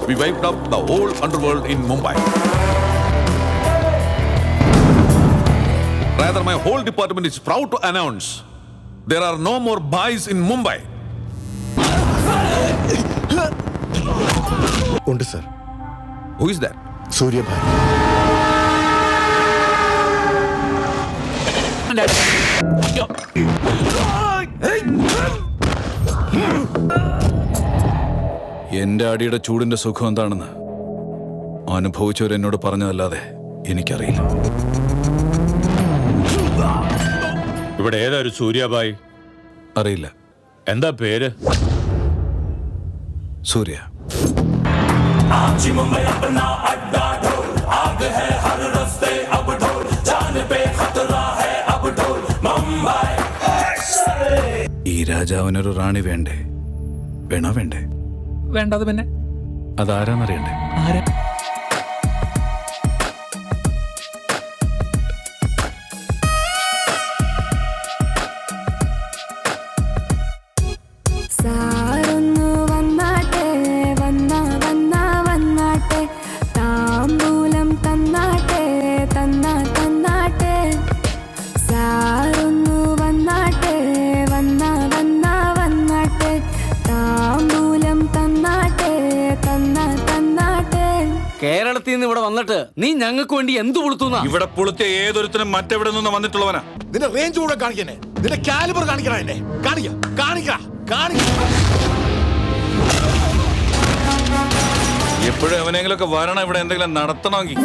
we wiped up the whole underworld in Mumbai. Rather, my whole department is proud to announce there are no more boys in Mumbai. ഉണ്ട് sir. Who is that? സൂര്യഭായ്. എന്റെ അടിയുടെ ചൂടിന്റെ സുഖം എന്താണെന്ന് അനുഭവിച്ചവരെന്നോട് പറഞ്ഞതല്ലാതെ എനിക്കറിയില്ല. ഇവിടെ ഏതാ ഒരു സൂര്യാബായി? അറിയില്ല. എന്താ പേര്? സൂര്യ. ഈ രാജാവിനൊരു റാണി വേണ്ടേ? വേണ്ടേ? വേണ്ടത് പിന്നെ അതാരാന്നറിയണ്ടേ? കേരളത്തിൽ നിന്ന് ഇവിടെ വന്നിട്ട് നീ ഞങ്ങൾക്ക് വേണ്ടി എന്ത് പുളുത്തുന്ന? ഇവിടെ പുളുത്തിയ ഏതൊരുത്തനും മറ്റെവിടെ നിന്ന് വന്നിട്ടുള്ളവനാ. നിന്റെ റേഞ്ച് കൂടെ കാണിക്കണേ, നിന്റെ കാലിബർ കാണിക്കണേ, എന്നെ കാണിക്ക. എപ്പോഴും എവനെങ്കിലൊക്കെ വരണം ഇവിടെ എന്തെങ്കിലും നടത്തണമെങ്കിൽ.